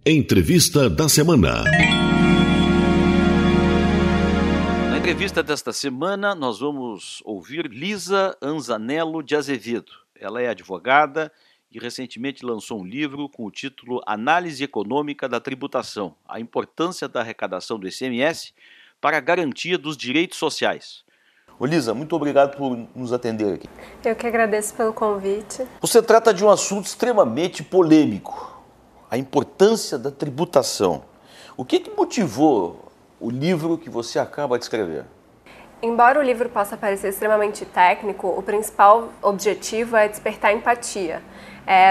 Entrevista da semana. Na entrevista desta semana, nós vamos ouvir Lisa Anzanello de Azevedo. Ela é advogada e recentemente lançou um livro com o título Análise Econômica da Tributação, a importância da arrecadação do ICMS para a garantia dos direitos sociais. Ô Lisa, muito obrigado por nos atender aqui. Eu que agradeço pelo convite. Você trata de um assunto extremamente polêmico, a importância da tributação. O que motivou o livro que você acaba de escrever? Embora o livro possa parecer extremamente técnico, o principal objetivo é despertar empatia.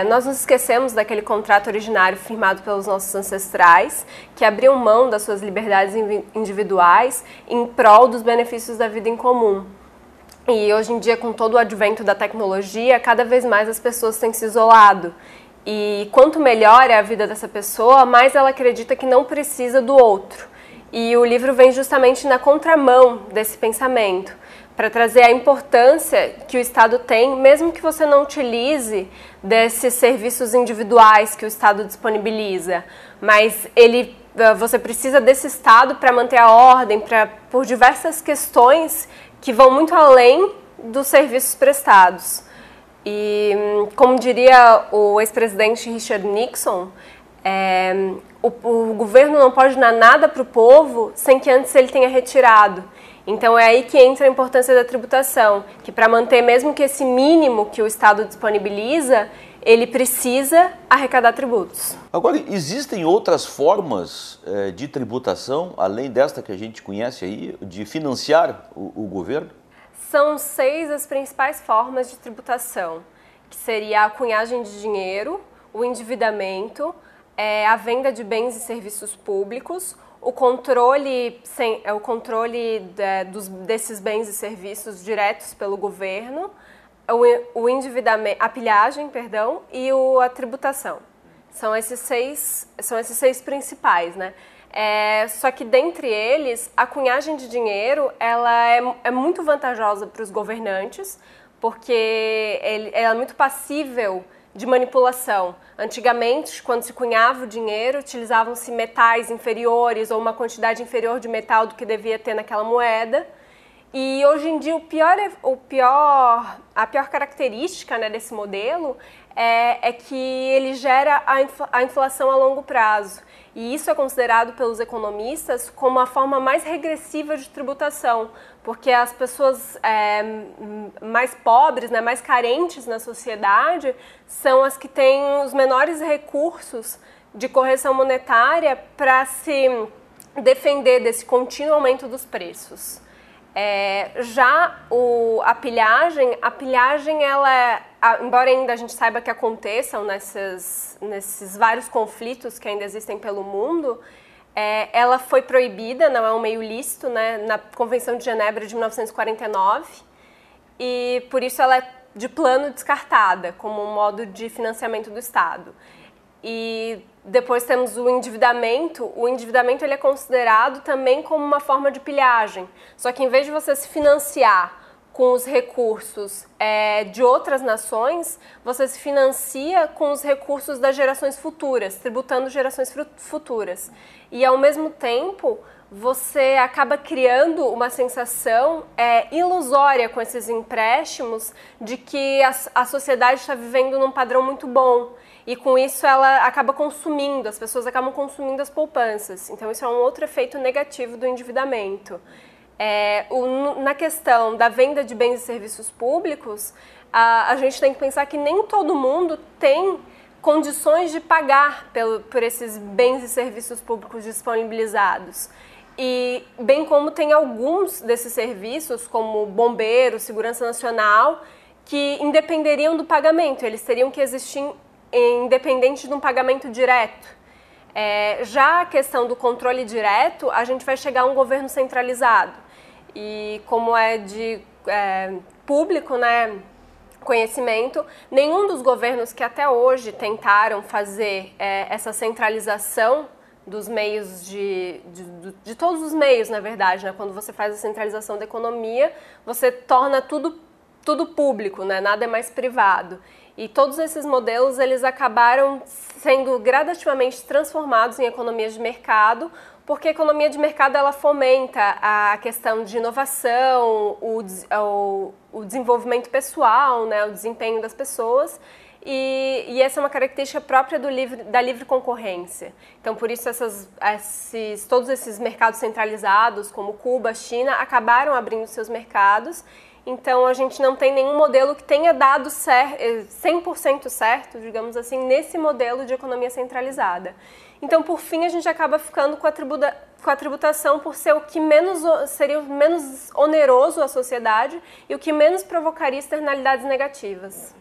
Nós nos esquecemos daquele contrato originário firmado pelos nossos ancestrais, que abriam mão das suas liberdades individuais em prol dos benefícios da vida em comum. E hoje em dia, com todo o advento da tecnologia, cada vez mais as pessoas têm se isolado. E quanto melhor é a vida dessa pessoa, mais ela acredita que não precisa do outro. E o livro vem justamente na contramão desse pensamento, para trazer a importância que o Estado tem, mesmo que você não utilize desses serviços individuais que o Estado disponibiliza. Mas você precisa desse Estado para manter a ordem, por diversas questões que vão muito além dos serviços prestados. E, como diria o ex-presidente Richard Nixon, o governo não pode dar nada para o povo sem que antes ele tenha retirado. Então é aí que entra a importância da tributação, que para manter mesmo que esse mínimo que o Estado disponibiliza, ele precisa arrecadar tributos. Agora, existem outras formas de tributação, além desta que a gente conhece aí, de financiar o governo? São 6 as principais formas de tributação, que seria a cunhagem de dinheiro, o endividamento, a venda de bens e serviços públicos, o controle desses bens e serviços diretos pelo governo, o endividamento, a pilhagem, e a tributação. São esses seis principais, né? Só que dentre eles, a cunhagem de dinheiro ela é muito vantajosa para os governantes, porque ela é muito passível de manipulação. Antigamente, quando se cunhava o dinheiro, utilizavam-se metais inferiores ou uma quantidade inferior de metal do que devia ter naquela moeda. E hoje em dia a pior característica, né, desse modelo é que ele gera a inflação a longo prazo. E isso é considerado pelos economistas como a forma mais regressiva de tributação, porque as pessoas mais pobres, né, mais carentes na sociedade, são as que têm os menores recursos de correção monetária para se defender desse contínuo aumento dos preços. A pilhagem embora ainda a gente saiba que aconteçam nesses vários conflitos que ainda existem pelo mundo, ela foi proibida, não é um meio lícito, né, na Convenção de Genebra de 1949, e por isso ela é de plano descartada como um modo de financiamento do Estado. E depois temos o endividamento. O endividamento ele é considerado também como uma forma de pilhagem. Só que em vez de você se financiar com os recursos de outras nações, você se financia com os recursos das gerações futuras, tributando gerações futuras. E ao mesmo tempo, você acaba criando uma sensação ilusória com esses empréstimos de que a sociedade está vivendo num padrão muito bom. E com isso ela acaba consumindo, as pessoas acabam consumindo as poupanças. Então isso é um outro efeito negativo do endividamento. Na questão da venda de bens e serviços públicos, a gente tem que pensar que nem todo mundo tem condições de pagar por esses bens e serviços públicos disponibilizados. E bem como tem alguns desses serviços, como bombeiro, segurança nacional, que independeriam do pagamento, eles teriam que existir independente de um pagamento direto. Já a questão do controle direto, a gente vai chegar a um governo centralizado. E como é de público, né, conhecimento, nenhum dos governos que até hoje tentaram fazer essa centralização dos meios de todos os meios, na verdade, né? Quando você faz a centralização da economia, você torna tudo público, né? Nada é mais privado. E todos esses modelos, eles acabaram sendo gradativamente transformados em economias de mercado, porque a economia de mercado ela fomenta a questão de inovação, o desenvolvimento pessoal, né, o desempenho das pessoas, e essa é uma característica própria da livre concorrência. Então, por isso, todos esses mercados centralizados, como Cuba, China, acabaram abrindo seus mercados. Então, a gente não tem nenhum modelo que tenha dado 100% certo, digamos assim, nesse modelo de economia centralizada. Então, por fim, a gente acaba ficando com a tributação por ser o que seria o menos oneroso à sociedade e o que menos provocaria externalidades negativas.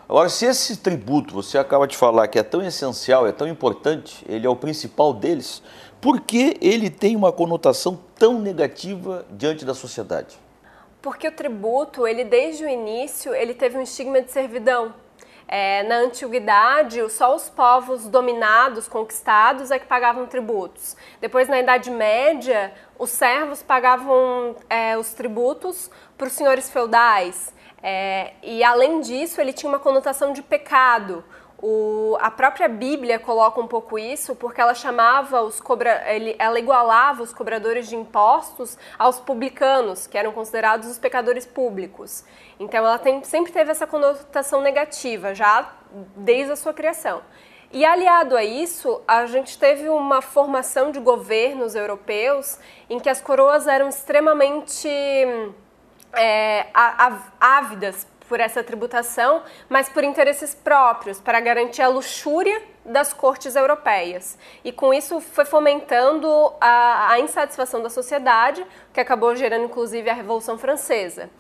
Agora, se esse tributo, você acaba de falar que é tão essencial, é tão importante, ele é o principal deles, por que ele tem uma conotação tão negativa diante da sociedade? Porque o tributo, ele desde o início, ele teve um estigma de servidão. Na antiguidade, só os povos dominados, conquistados, é que pagavam tributos. Depois, na Idade Média, os servos pagavam os tributos para os senhores feudais. E, além disso, ele tinha uma conotação de pecado. A própria Bíblia coloca um pouco isso, porque ela ela igualava os cobradores de impostos aos publicanos, que eram considerados os pecadores públicos. Então ela sempre teve essa conotação negativa, já desde a sua criação. E aliado a isso, a gente teve uma formação de governos europeus em que as coroas eram extremamente ávidas por essa tributação, mas por interesses próprios, para garantir a luxúria das cortes europeias. E com isso foi fomentando a insatisfação da sociedade, que acabou gerando inclusive a Revolução Francesa.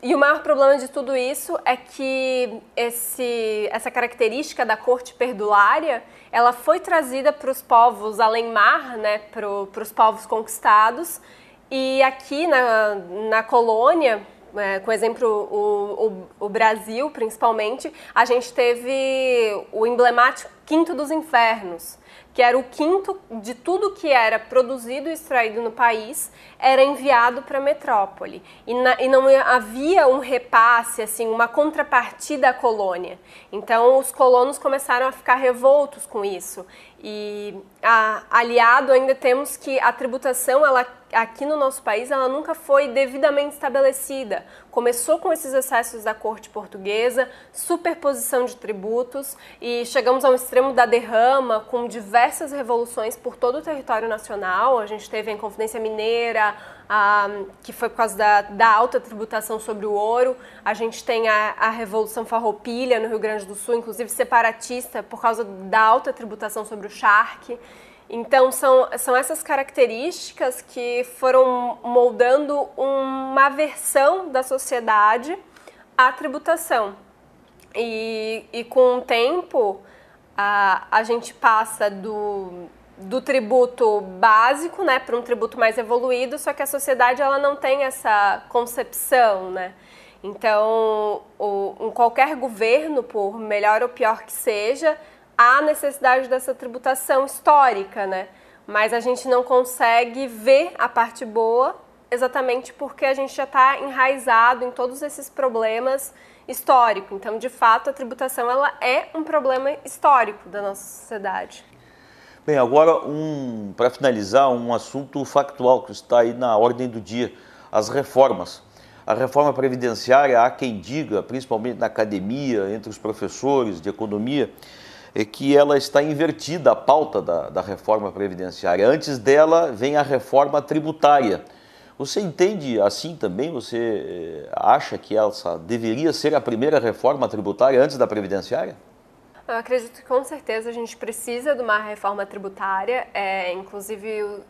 E o maior problema de tudo isso é que essa característica da corte perdulária, ela foi trazida para os povos além-mar, né, para os povos conquistados, e aqui na colônia, com exemplo, o Brasil, principalmente, a gente teve o emblemático Quinto dos Infernos, que era o quinto de tudo que era produzido e extraído no país, era enviado para a metrópole. E não havia um repasse, assim, uma contrapartida à colônia. Então, os colonos começaram a ficar revoltos com isso. E, aliado, ainda temos que a tributação, aqui no nosso país, ela nunca foi devidamente estabelecida. Começou com esses excessos da corte portuguesa, superposição de tributos, e chegamos ao extremo da derrama, com diversas revoluções por todo o território nacional. A gente teve a Inconfidência Mineira, que foi por causa da alta tributação sobre o ouro. A gente tem a Revolução Farroupilha no Rio Grande do Sul, inclusive separatista, por causa da alta tributação sobre o charque. Então, são essas características que foram moldando uma aversão da sociedade à tributação. E com o tempo, a gente passa do tributo básico, né, para um tributo mais evoluído, só que a sociedade ela não tem essa concepção, né? Então, em qualquer governo, por melhor ou pior que seja, há necessidade dessa tributação histórica, né? Mas a gente não consegue ver a parte boa exatamente porque a gente já está enraizado em todos esses problemas históricos. Então, de fato, a tributação ela é um problema histórico da nossa sociedade. Bem, agora, para finalizar, um assunto factual que está aí na ordem do dia, as reformas. A reforma previdenciária, há quem diga, principalmente na academia, entre os professores de economia, é que ela está invertida a pauta da reforma previdenciária. Antes dela vem a reforma tributária. Você entende assim também? Você acha que essa deveria ser a primeira reforma tributária antes da previdenciária? Eu acredito que com certeza a gente precisa de uma reforma tributária, inclusive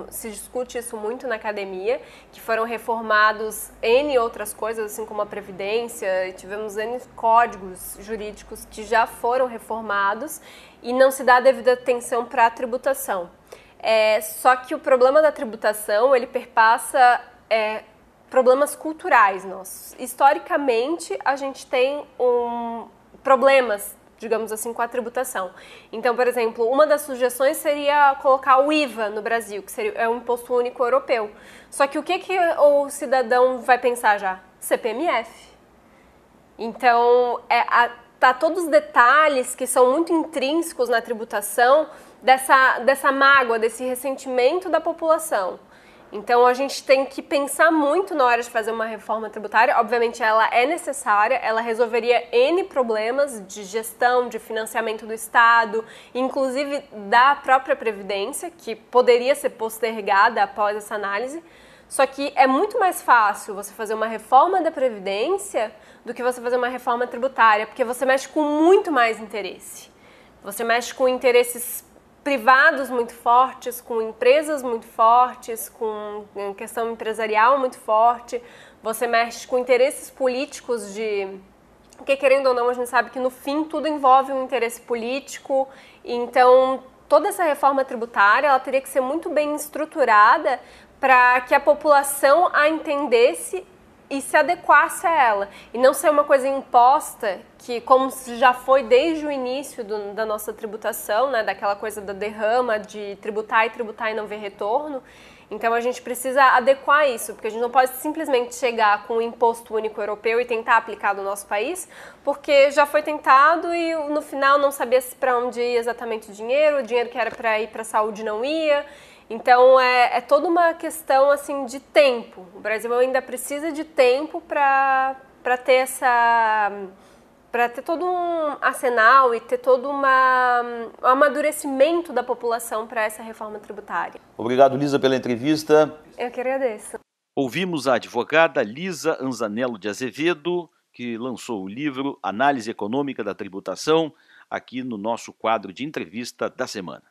se discute isso muito na academia, que foram reformados N outras coisas, assim como a Previdência, e tivemos N códigos jurídicos que já foram reformados e não se dá a devida atenção para a tributação. Só que o problema da tributação, ele perpassa problemas culturais nossos. Historicamente, a gente tem problemas, digamos assim, com a tributação. Então, por exemplo, uma das sugestões seria colocar o IVA no Brasil, que é um imposto único europeu. Só que o que o cidadão vai pensar já? CPMF. Então, tá todos os detalhes que são muito intrínsecos na tributação dessa mágoa, desse ressentimento da população. Então, a gente tem que pensar muito na hora de fazer uma reforma tributária. Obviamente, ela é necessária, ela resolveria N problemas de gestão, de financiamento do Estado, inclusive da própria Previdência, que poderia ser postergada após essa análise. Só que é muito mais fácil você fazer uma reforma da Previdência do que você fazer uma reforma tributária, porque você mexe com muito mais interesse. Você mexe com interesses privados muito fortes, com empresas muito fortes, com questão empresarial muito forte. Você mexe com interesses políticos porque, querendo ou não, a gente sabe que no fim tudo envolve um interesse político. Então, toda essa reforma tributária ela teria que ser muito bem estruturada para que a população a entendesse e se adequasse a ela. E não ser uma coisa imposta, que como já foi desde o início da nossa tributação, né, daquela coisa da derrama, de tributar e não ver retorno. Então a gente precisa adequar isso, porque a gente não pode simplesmente chegar com um imposto único europeu e tentar aplicar no nosso país, porque já foi tentado e no final não sabia para onde ia exatamente o dinheiro que era para ir para a saúde não ia. Então é toda uma questão assim de tempo. O Brasil ainda precisa de tempo para ter para ter todo um arsenal e ter todo um amadurecimento da população para essa reforma tributária. Obrigado, Lisa, pela entrevista. Eu que agradeço. Ouvimos a advogada Lisa Anzanello de Azevedo, que lançou o livro Análise Econômica da Tributação, aqui no nosso quadro de entrevista da semana.